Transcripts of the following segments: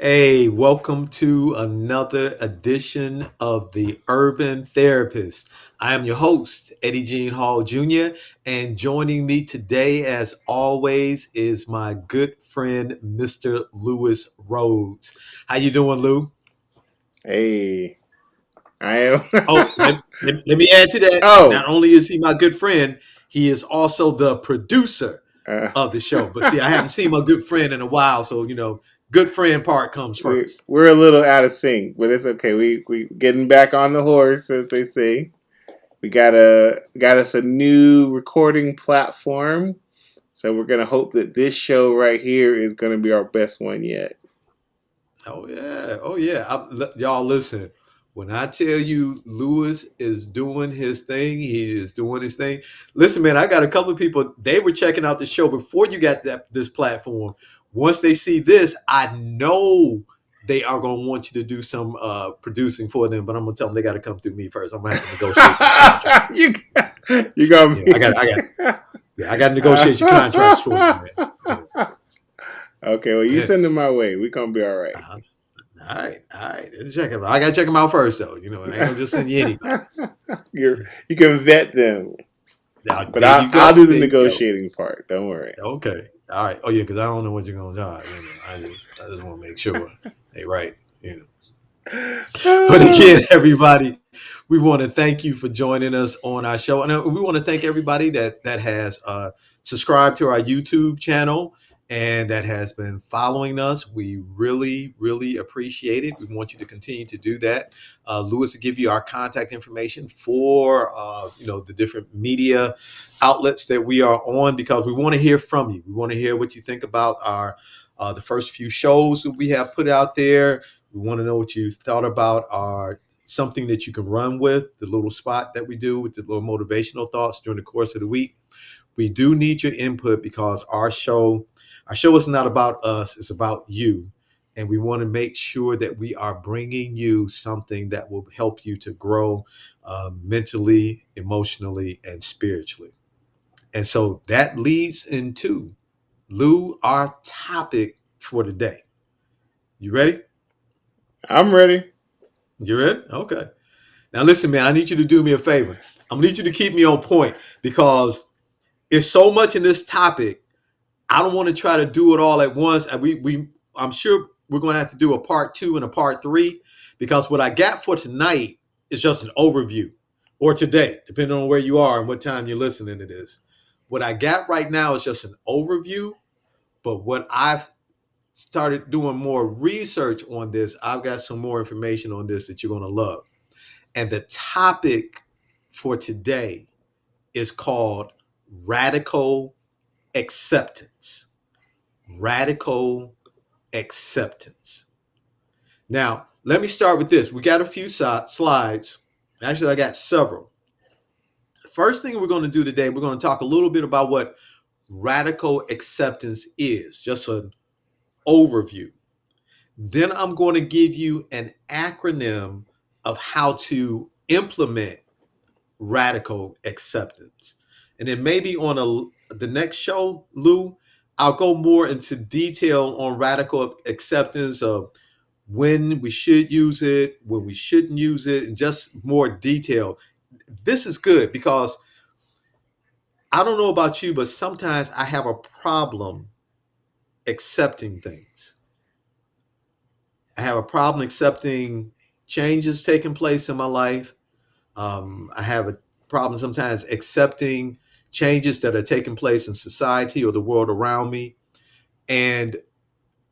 Hey, welcome to another edition of the Urban Therapist. I am your host, Eddie Jean Hall Jr., and joining me today, as always, is my good friend, Mr. Lewis Rhodes. How you doing, Lou? Hey, I am. Oh, let me add to that. Oh, Not only is he my good friend, he is also the producer uh, of the show. But see, I haven't seen my good friend in a while, so good friend part comes first. we're a little out of sync, but it's okay. We getting back on the horse, as they say. We got us a new recording platform, so we're gonna hope that this show right here is gonna be our best one yet. Oh yeah. Y'all listen. When I tell you Lewis is doing his thing, he is doing his thing. Listen, man, I got a couple of people. They were checking out the show before you got this platform. Once they see this, I know they are going to want you to do some producing for them. But I'm going to tell them they got to come through me first. I'm going to have to negotiate your contract. you you gonna Yeah, be. I got to negotiate your contracts for you, Okay, man. well, you Yeah. send them my way. We gonna be all right. Uh-huh. All right. Check them out. I got to check them out first, though. I ain't gonna just send you anybody. You can vet them. Now, But there I'll, you I'll go. do the There you go. negotiating part. Don't worry. Okay. All right. Oh yeah, because I don't know what you're gonna charge. I just want to make sure they right. But again, everybody, we want to thank you for joining us on our show, and we want to thank everybody that has subscribed to our YouTube channel and that has been following us. We really, really appreciate it. We want you to continue to do that. Lewis will give you our contact information for the different media outlets that we are on because we want to hear from you. We want to hear what you think about our the first few shows that we have put out there. We want to know what you thought about our something that you can run with, the little spot that we do with the little motivational thoughts during the course of the week. We do need your input because our show is not about us, it's about you. And we want to make sure that we are bringing you something that will help you to grow mentally, emotionally, and spiritually. And so that leads into Lou, our topic for today. You ready? I'm ready. You ready? Okay. Now listen, man, I need you to do me a favor. I'm gonna need you to keep me on point because it's so much in this topic. I don't want to try to do it all at once. And I'm sure we're gonna have to do a part two and a part three because what I got for tonight is just an overview, or today, depending on where you are and what time you're listening to this. What I got right now is just an overview, but what I've started doing more research on this, I've got some more information on this that you're gonna love. And the topic for today is called radical acceptance. Radical acceptance. Now, let me start with this. We got a few slides. Actually, I got several. The first thing we're going to do today, we're going to talk a little bit about what radical acceptance is, just an overview. Then I'm going to give you an acronym of how to implement radical acceptance. And then maybe on the next show, Lou, I'll go more into detail on radical acceptance of when we should use it, when we shouldn't use it, and just more detail. This is good because I don't know about you, but sometimes I have a problem accepting things. I have a problem accepting changes taking place in my life. I have a problem sometimes accepting changes that are taking place in society or the world around me. And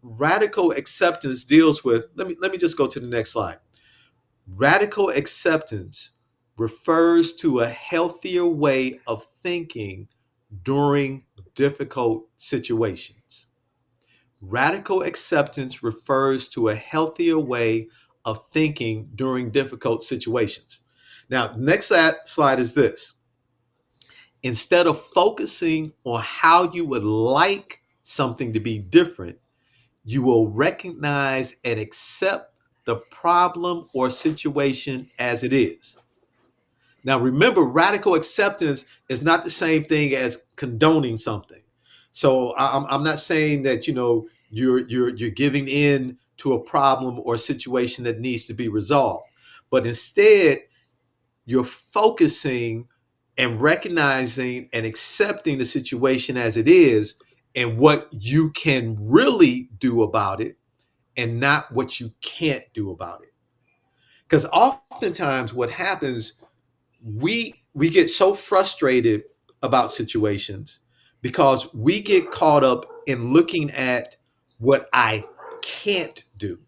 radical acceptance deals with, let me just go to the next slide. Radical acceptance refers to a healthier way of thinking during difficult situations. Radical acceptance refers to a healthier way of thinking during difficult situations. Now, next slide is this. Instead of focusing on how you would like something to be different, you will recognize and accept the problem or situation as it is. Now, remember, radical acceptance is not the same thing as condoning something. So I'm not saying that you're giving in to a problem or situation that needs to be resolved. But instead, you're focusing and recognizing and accepting the situation as it is and what you can really do about it and not what you can't do about it. Because oftentimes what happens, we get so frustrated about situations because we get caught up in looking at what I can't do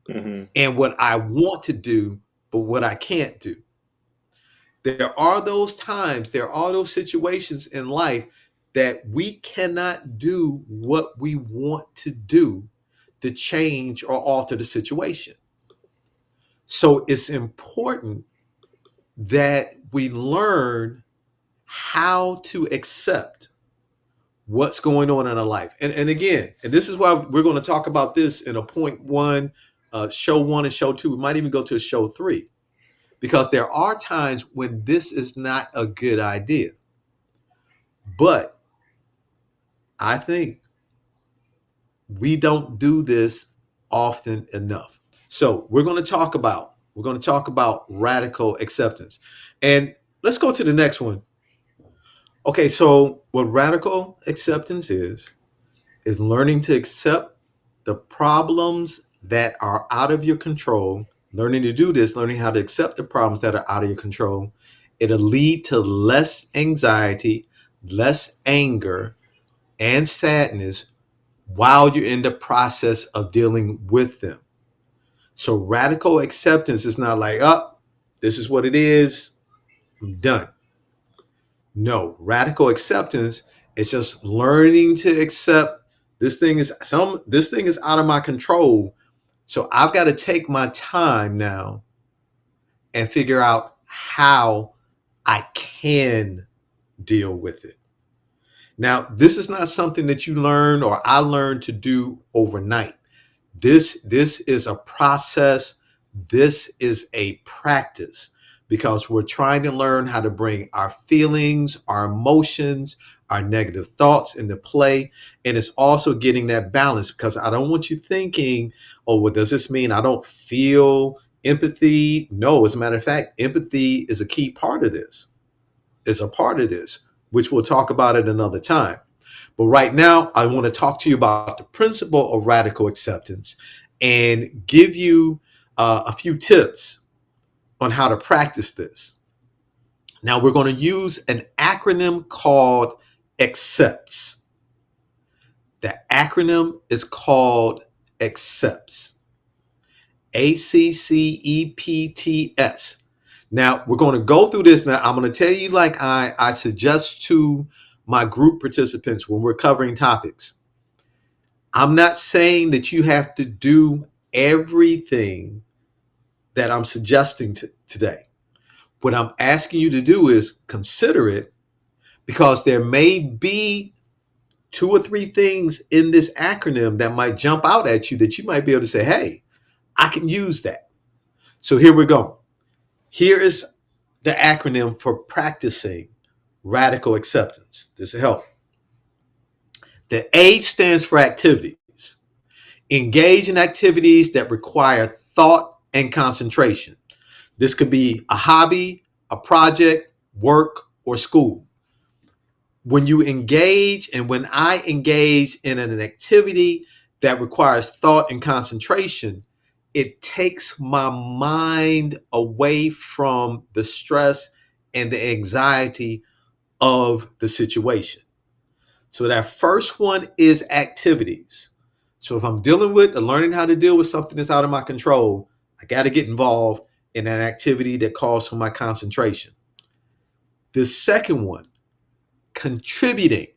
Mm-hmm. and what I want to do, but what I can't do. There are those times, there are those situations in life that we cannot do what we want to do to change or alter the situation. So it's important that we learn how to accept what's going on in our life. And again, and this is why we're going to talk about this in a point one, show one and show two. We might even go to a show three because there are times when this is not a good idea. But I think we don't do this often enough. So we're going to talk about radical acceptance. And let's go to the next one. Okay, so what radical acceptance is learning to accept the problems that are out of your control. Learning to do this, learning how to accept the problems that are out of your control, it'll lead to less anxiety, less anger, and sadness while you're in the process of dealing with them. So radical acceptance is not like, oh, this is what it is, I'm done. No, radical acceptance is just learning to accept this thing is out of my control. So I've got to take my time now and figure out how I can deal with it. Now, this is not something that you learn or I learned to do overnight. This is a process. This is a practice because we're trying to learn how to bring our feelings, our emotions, our negative thoughts into play. And it's also getting that balance because I don't want you thinking, oh, well, does this mean I don't feel empathy? No, as a matter of fact, empathy is a key part of this. It's a part of this, which we'll talk about at another time. But right now, I want to talk to you about the principle of radical acceptance and give you a few tips on how to practice this. Now, we're going to use an acronym called ACCEPTS. The acronym is called ACCEPTS. ACCEPTS. Now, we're going to go through this. Now, I'm going to tell you, like I suggest to my group participants when we're covering topics. I'm not saying that you have to do everything that I'm suggesting today. What I'm asking you to do is consider it because there may be two or three things in this acronym that might jump out at you that you might be able to say, hey, I can use that. So here we go. Here is the acronym for practicing radical acceptance. This will help. The A stands for activities. Engage in activities that require thought and concentration. This could be a hobby, a project, work, or school. When you engage and when I engage in an activity that requires thought and concentration, it takes my mind away from the stress and the anxiety of the situation. So that first one is activities. So if I'm dealing with or learning how to deal with something that's out of my control, I got to get involved in an activity that calls for my concentration. The second one, contributing.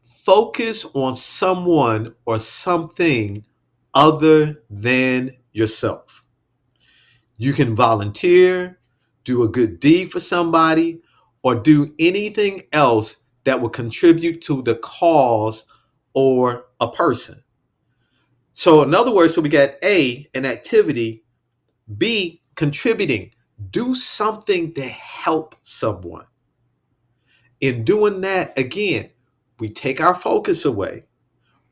Focus on someone or something other than yourself. You can volunteer, do a good deed for somebody, or do anything else that will contribute to the cause or a person. So, in other words, so we got A, an activity, B, contributing. Do something to help someone. In doing that, again, we take our focus away.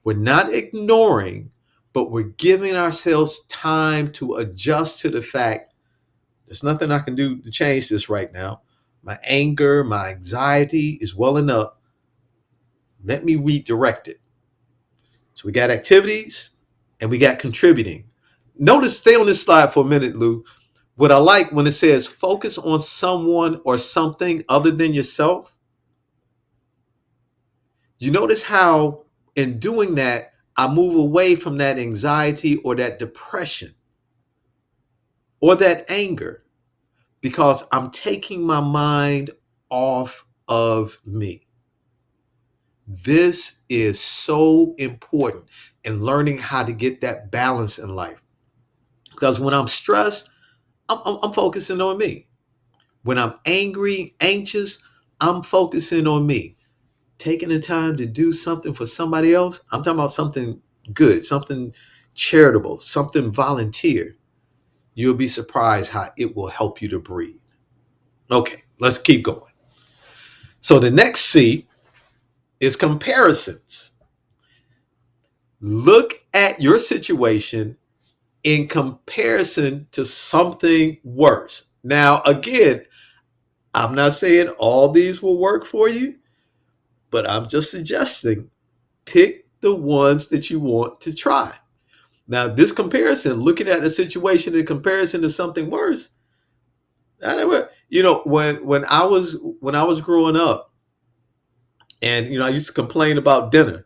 We're not ignoring, but we're giving ourselves time to adjust to the fact there's nothing I can do to change this right now. My anger, my anxiety is welling up. Let me redirect it. So we got activities and we got contributing. Notice, stay on this slide for a minute, Lou. What I like when it says focus on someone or something other than yourself, you notice how in doing that, I move away from that anxiety or that depression or that anger because I'm taking my mind off of me. This is so important in learning how to get that balance in life. Because when I'm stressed, I'm focusing on me. When I'm angry, anxious, I'm focusing on me. Taking the time to do something for somebody else, I'm talking about something good, something charitable, something volunteer. You'll be surprised how it will help you to breathe. Okay, let's keep going. So the next C is comparisons. Look at your situation in comparison to something worse. Now, again, I'm not saying all these will work for you, but I'm just suggesting pick the ones that you want to try. Now, this comparison, looking at a situation in comparison to something worse, when I was growing up, and I used to complain about dinner.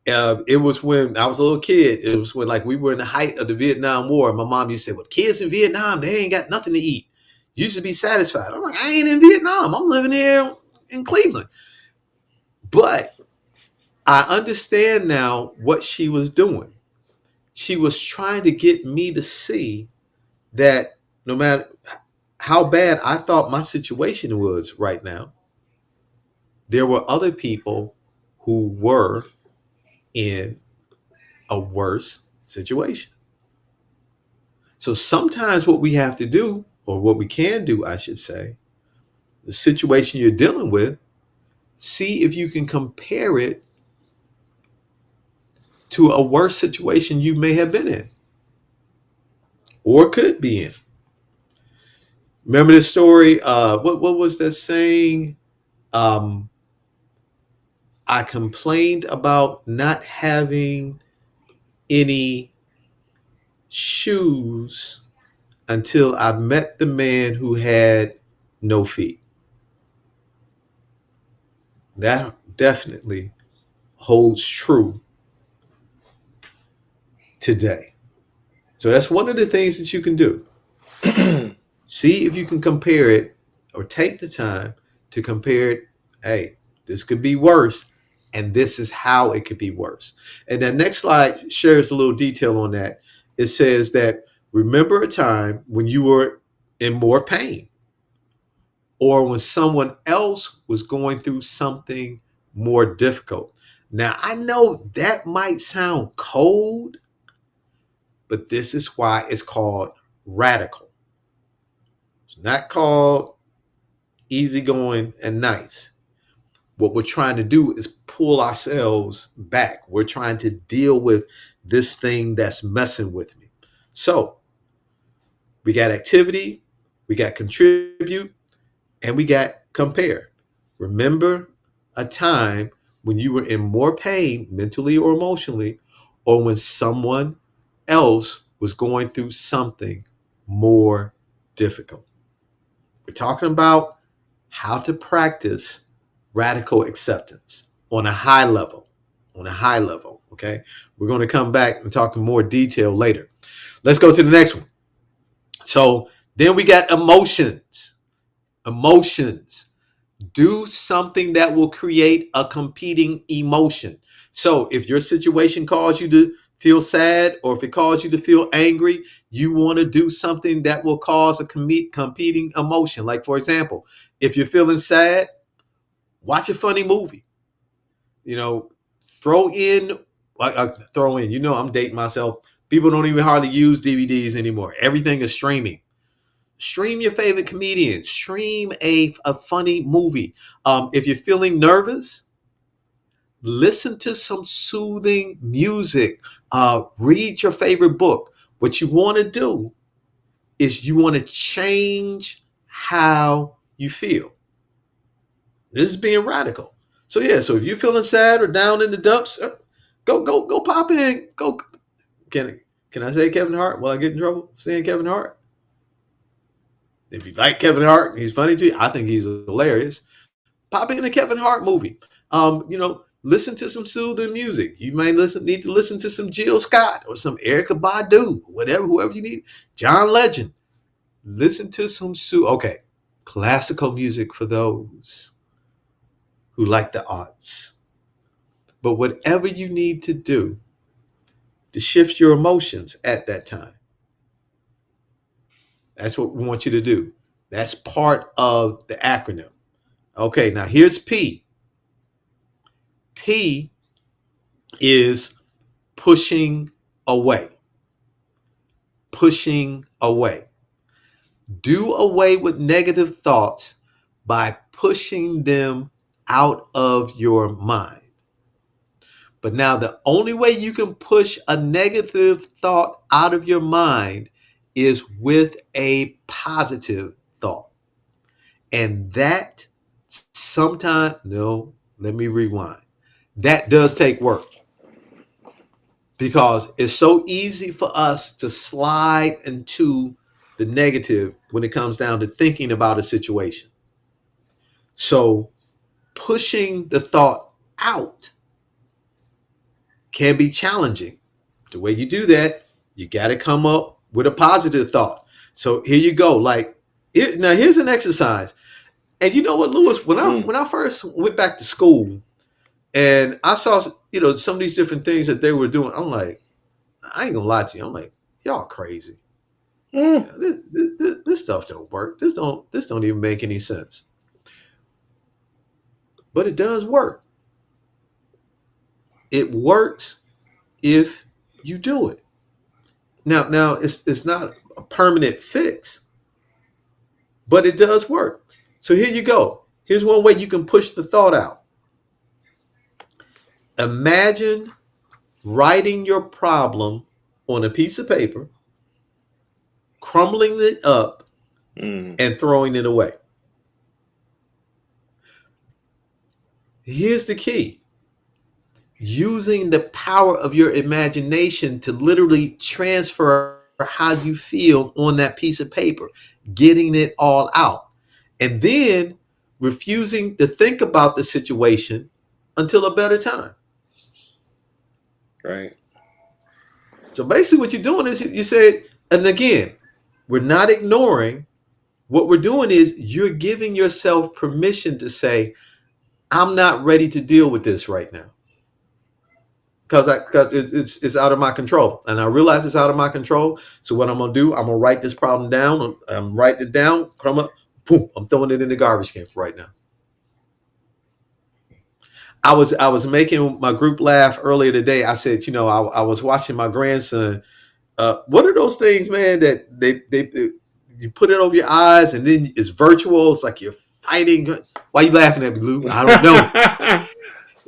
It was when I was a little kid. It was when like we were in the height of the Vietnam War. My mom used to say, "Well, kids in Vietnam, they ain't got nothing to eat. You should be satisfied." I'm like, I ain't in Vietnam. I'm living here in Cleveland. But I understand now what she was doing. She was trying to get me to see that no matter how bad I thought my situation was right now, there were other people who were in a worse situation. So sometimes what we have to do, or what we can do, I should say, the situation you're dealing with, see if you can compare it to a worse situation you may have been in or could be in. Remember the story? What was that saying? Um, I complained about not having any shoes until I met the man who had no feet. That definitely holds true today. So that's one of the things that you can do. See if you can compare it or take the time to compare it. Hey, this could be worse, and this is how it could be worse. And that next slide shares a little detail on that. It says that remember a time when you were in more pain or when someone else was going through something more difficult. Now, I know that might sound cold, but this is why it's called radical. It's not called easygoing and nice. What we're trying to do is pull ourselves back. We're trying to deal with this thing that's messing with me. So we got activity, we got contribute, and we got compare. Remember a time when you were in more pain, mentally or emotionally, or when someone else was going through something more difficult. We're talking about how to practice radical acceptance on a high level. On a high level, okay? We're going to come back and talk in more detail later. Let's go to the next one. So then we got emotions. Emotions. Do something that will create a competing emotion. So if your situation calls you to feel sad or if it calls you to feel angry, you want to do something that will cause a competing emotion. Like, for example, if you're feeling sad, watch a funny movie. You know, throw in, I'm dating myself. People don't even hardly use DVDs anymore. Everything is streaming. Stream your favorite comedian. Stream a funny movie. If you're feeling nervous, Listen to some soothing music. Read your favorite book. What you want to do is you want to change how you feel. This is being radical. So yeah, so if you're feeling sad or down in the dumps, go pop in. Go. Can can I say Kevin Hart? Will I get in trouble for saying Kevin Hart? If you like Kevin Hart, he's funny to you. I think he's hilarious. Pop in a Kevin Hart movie. Listen to some soothing music. You may need to listen to some Jill Scott or some Erica Badu, whatever, whoever you need. John Legend. Listen to some okay, classical music for those who like the arts. But whatever you need to do to shift your emotions at that time, that's what we want you to do. That's part of the acronym. Okay, now here's P. P is pushing away. Pushing away. Do away with negative thoughts by pushing them out of your mind. But now, the only way you can push a negative thought out of your mind is with a positive thought. And that sometimes, no, let me rewind. That does take work because it's so easy for us to slide into the negative when it comes down to thinking about a situation. So pushing the thought out can be challenging. The way you do that, you got to come up with a positive thought. So here you go. Now here's an exercise. And you know what, Lewis? When I first went back to school and I saw some of these different things that they were doing, I'm like, I ain't gonna lie to you. I'm like, y'all crazy. Mm. This stuff don't work. This don't even make any sense. But it does work. It works if you do it. Now it's not a permanent fix, but it does work. So here you go. Here's one way you can push the thought out. Imagine writing your problem on a piece of paper, crumbling it up, and throwing it away. Here's the key: using the power of your imagination to literally transfer how you feel on that piece of paper, getting it all out, and then refusing to think about the situation until a better time. Right. So basically, what you're doing is you said, and again, we're not ignoring. What we're doing is you're giving yourself permission to say, I'm not ready to deal with this right now. Because it's out of my control, and I realize it's out of my control. So what I'm gonna do, I'm gonna write this problem down. I'm writing it down, crumb up, boom. I'm throwing it in the garbage can for right now. I was making my group laugh earlier today. I said, I was watching my grandson. What are those things, man? That they you put it over your eyes, and then it's virtual. It's like you're fighting. Why are you laughing at me, Lou? I don't know.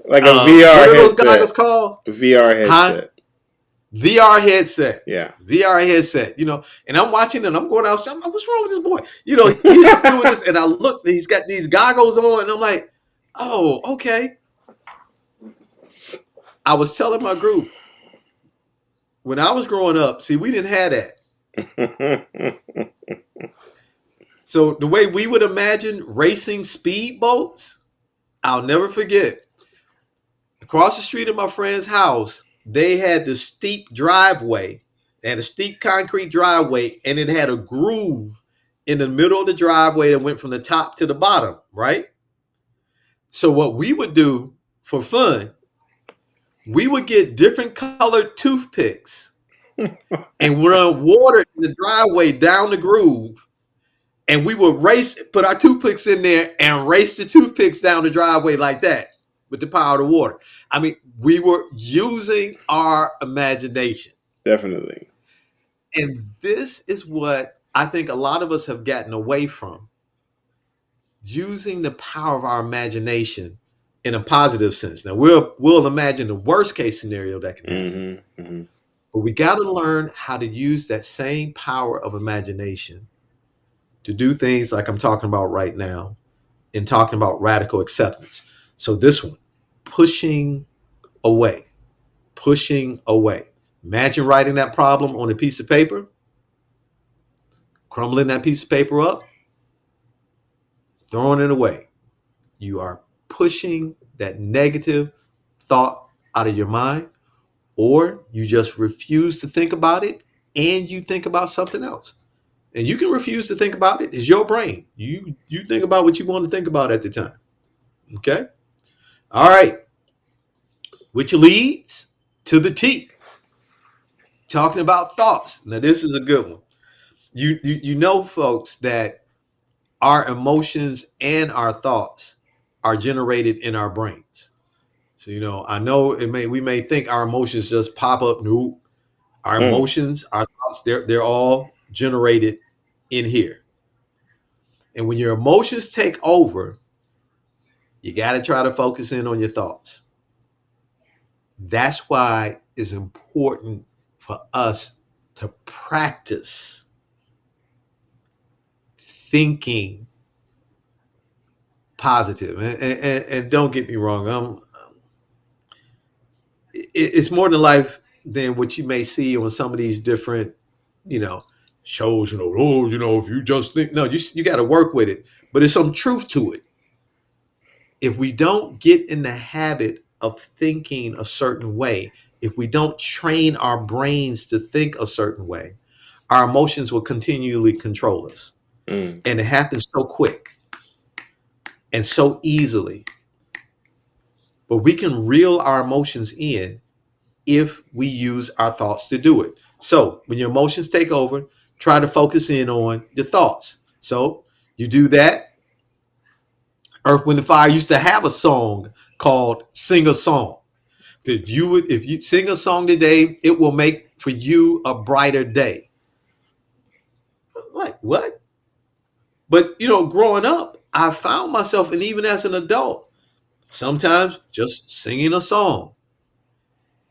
Like a VR what are those headset. goggles called? VR headset. Huh? VR headset. Yeah. VR headset. And I'm watching and I'm going outside. I'm like, what's wrong with this boy? He's just doing this. And I look, he's got these goggles on, and I'm like, oh, okay. I was telling my group, when I was growing up, see, we didn't have that. So the way we would imagine racing speedboats, I'll never forget. Across the street of my friend's house, they had this steep driveway. They had a steep concrete driveway, and it had a groove in the middle of the driveway that went from the top to the bottom, right? So what we would do for fun, we would get different colored toothpicks and run water in the driveway down the groove. And we would put our toothpicks in there and race the toothpicks down the driveway like that with the power of the water. I mean, we were using our imagination. Definitely. And this is what I think a lot of us have gotten away from. Using the power of our imagination in a positive sense. Now we'll imagine the worst case scenario that can happen. Mm-hmm. Mm-hmm. But we got to learn how to use that same power of imagination to do things like I'm talking about right now in talking about radical acceptance. So this one, pushing away, pushing away. Imagine writing that problem on a piece of paper, crumbling that piece of paper up, throwing it away. You are pushing that negative thought out of your mind, or you just refuse to think about it and you think about something else. And you can refuse to think about it. It's your brain. You think about what you want to think about at the time. Okay? All right. Which leads to the T. Talking about thoughts. Now this is a good one. You know, folks, that our emotions and our thoughts are generated in our brains. So I know we may think our emotions just pop up. No, our Mm. emotions, our thoughts, they're all generated in here. And when your emotions take over, you got to try to focus in on your thoughts. That's why it's important for us to practice thinking positive. And don't get me wrong, it's more than life than what you may see on some of these different, you know, shows. If you just think, no, you got to work with it. But there's some truth to it. If we don't get in the habit of thinking a certain way, if we don't train our brains to think a certain way, our emotions will continually control us. Mm. And it happens so quick and so easily. But we can reel our emotions in if we use our thoughts to do it. So when your emotions take over, try to focus in on your thoughts. So you do that. Earth, Wind, and Fire used to have a song called Sing a Song. That if you sing a song today, it will make for you a brighter day. Like what? But growing up, I found myself, and even as an adult, sometimes just singing a song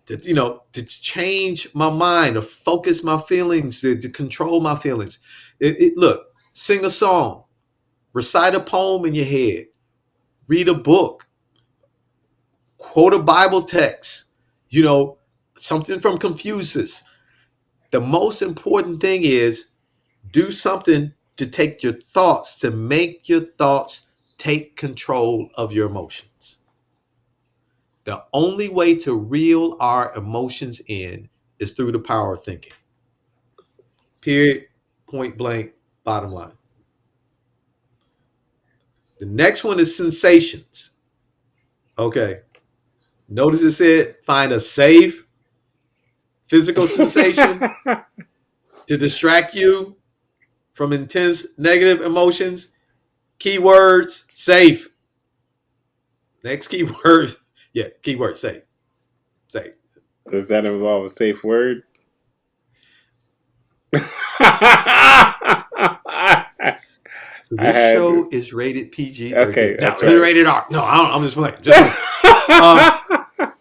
to change my mind, to focus my feelings, to control my feelings. Look, sing a song, recite a poem in your head, read a book, quote a Bible text, you know, something from Confucius. The most important thing is do something to take your thoughts, to make your thoughts take control of your emotions. The only way to reel our emotions in is through the power of thinking. Period. Point blank. Bottom line. The next one is sensations. Okay. Notice it said find a safe physical sensation to distract you from intense negative emotions. Keywords safe. Next keyword. Yeah, keyword safe. Safe. Does that involve a safe word? I So this had show is rated PG okay. 13. No, That's it's right. rated R. No, I'm just playing. Just playing. Um,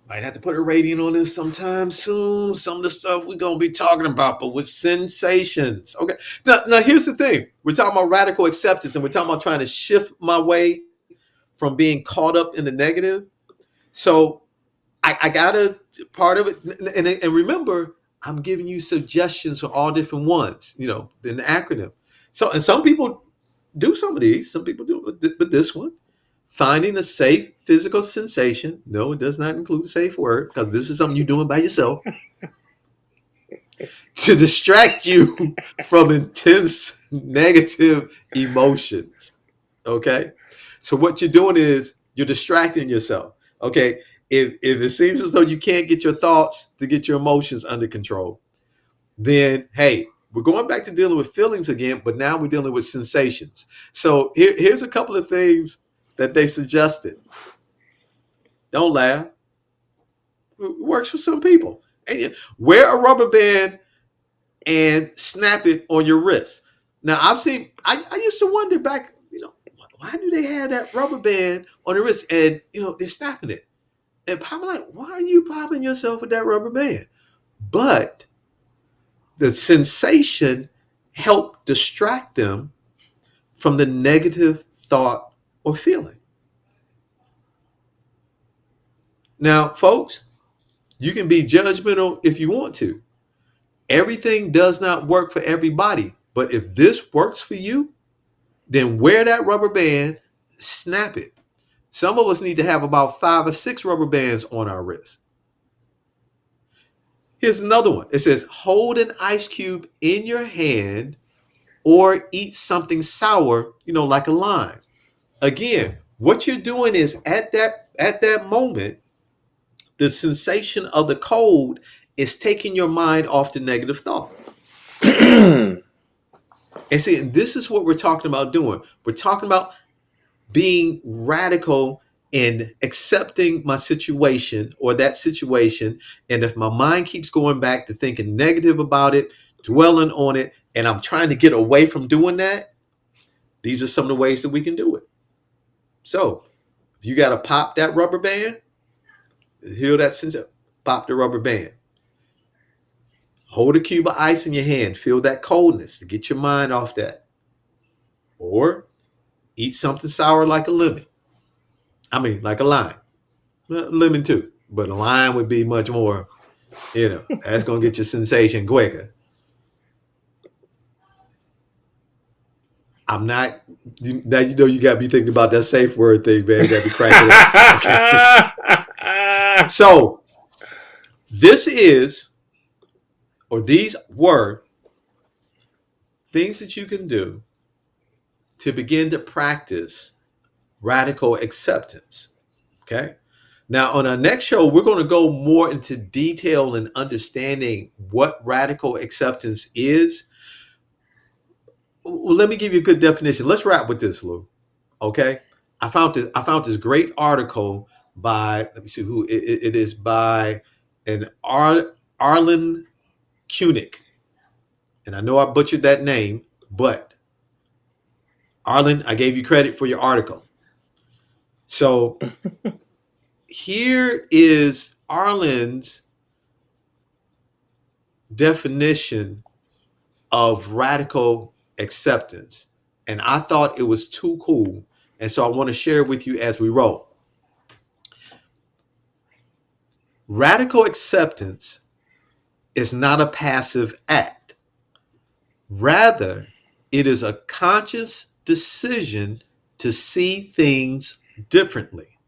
Might have to put a rating on this sometime soon. Some of the stuff we're gonna be talking about, but with sensations. Okay. Now here's the thing. We're talking about radical acceptance, and we're talking about trying to shift my way from being caught up in the negative. So I gotta part of it, and remember, I'm giving you suggestions for all different ones. In the acronym. So and some people do some of these. Some people do, but this one, finding a safe physical sensation. No, it does not include a safe word because this is something you're doing by yourself to distract you from intense negative emotions. Okay. So what you're doing is you're distracting yourself. Okay. If it seems as though you can't get your thoughts to get your emotions under control, then hey, we're going back to dealing with feelings again, but now we're dealing with sensations. So here's a couple of things that they suggested. Don't laugh. It works for some people. And wear a rubber band and snap it on your wrist. Now I've seen. I used to wonder back. why do they have that rubber band on the wrist? And, they're snapping it. And I'm like, why are you popping yourself with that rubber band? But the sensation helped distract them from the negative thought or feeling. Now, folks, you can be judgmental if you want to. Everything does not work for everybody. But if this works for you, then wear that rubber band, snap it. Some of us need to have about 5 or 6 rubber bands on our wrist. Here's another one. It says, hold an ice cube in your hand or eat something sour, like a lime. Again, what you're doing is at that moment, the sensation of the cold is taking your mind off the negative thought. And see, this is what we're talking about doing. We're talking about being radical in accepting my situation or that situation. And if my mind keeps going back to thinking negative about it, dwelling on it, and I'm trying to get away from doing that, these are some of the ways that we can do it. So if you got to pop that rubber band, heal that sensation, pop the rubber band. Hold a cube of ice in your hand, feel that coldness to get your mind off that. Or eat something sour like a lemon. Like a lime. Well, lemon too, but a lime would be much more, that's going to get your sensation quicker. I'm not, now you got to be thinking about that safe word thing, man. You got to be cracking it. Okay. So, these were things that you can do to begin to practice radical acceptance. Okay. Now, on our next show, we're going to go more into detail and understanding what radical acceptance is. Well, let me give you a good definition. Let's wrap with this, Lou. Okay. I found this great article by, let me see who it is, by an Arlen Kunick. And I know I butchered that name, but Arlen, I gave you credit for your article. So here is Arlen's definition of radical acceptance. And I thought it was too cool. And so I want to share it with you as we roll. Radical acceptance is not a passive act. Rather, it is a conscious decision to see things differently.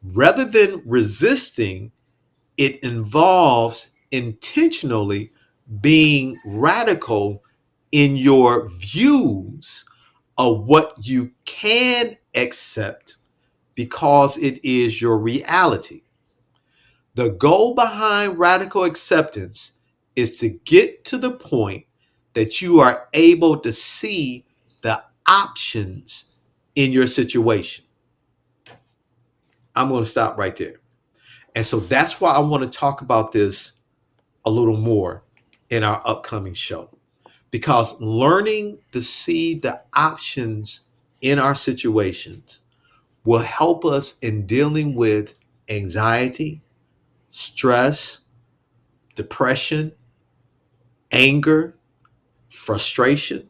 Rather than resisting, it involves intentionally being radical in your views of what you can accept because it is your reality. The goal behind radical acceptance is to get to the point that you are able to see the options in your situation. I'm going to stop right there. And so that's why I want to talk about this a little more in our upcoming show. Because learning to see the options in our situations will help us in dealing with anxiety, stress, depression, anger, frustration.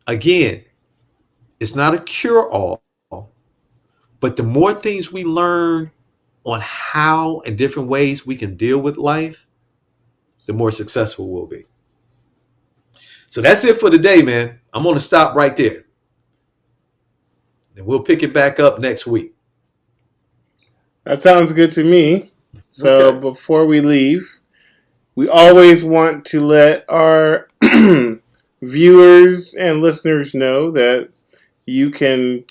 Again, it's not a cure-all, but the more things we learn on how and different ways we can deal with life, the more successful we'll be. So that's it for today, man. I'm going to stop right there. And we'll pick it back up next week. That sounds good to me. So Okay. before we leave, we always want to let our viewers and listeners know that you can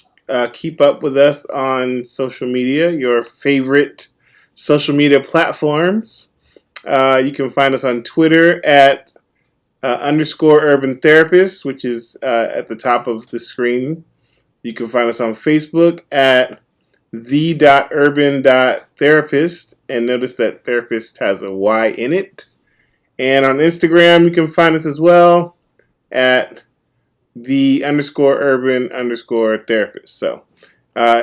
keep up with us on social media, your favorite social media platforms. You can find us on Twitter at _urban therapist, which is at the top of the screen. You can find us on Facebook at the.urban.therapist, and notice that therapist has a Y in it. And on Instagram, you can find us as well at the underscore urban underscore therapist. So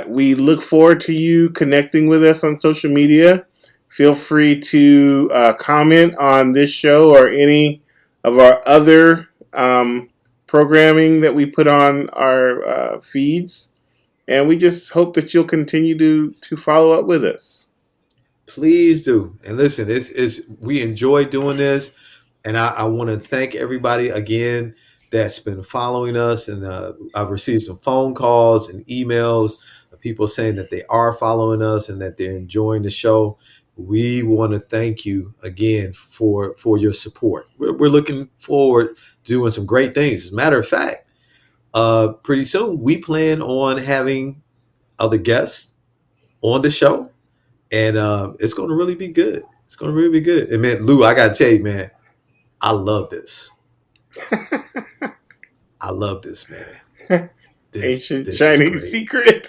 we look forward to you connecting with us on social media. Feel free to comment on this show or any of our other programming that we put on our feeds. And we just hope that you'll continue to follow up with us. Please do. And listen, it's we enjoy doing this, and I want to thank everybody again that's been following us. And I've received some phone calls and emails of people saying that they are following us and that they're enjoying the show. We want to thank you again for your support. We're looking forward to doing some great things. As a matter of fact, pretty soon we plan on having other guests on the show, and it's going to really be good. It's going to really be good. And man, Lou, I got to tell you, man, I love this. I love this, man. Ancient This is Chinese great. secret.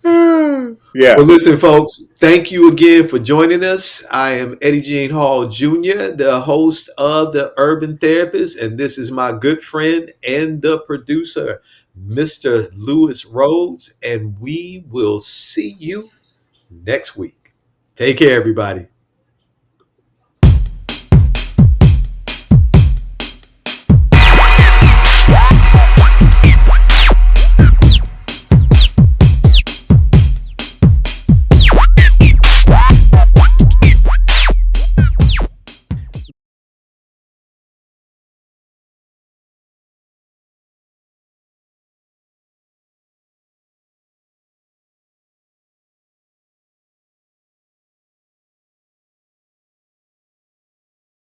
Well, Yeah. listen, folks, thank you again for joining us. I am Eddie Jean Hall Jr., the host of The Urban Therapist, and this is my good friend and the producer, Mr. Lewis Rhodes, and we will see you next week. Take care, everybody.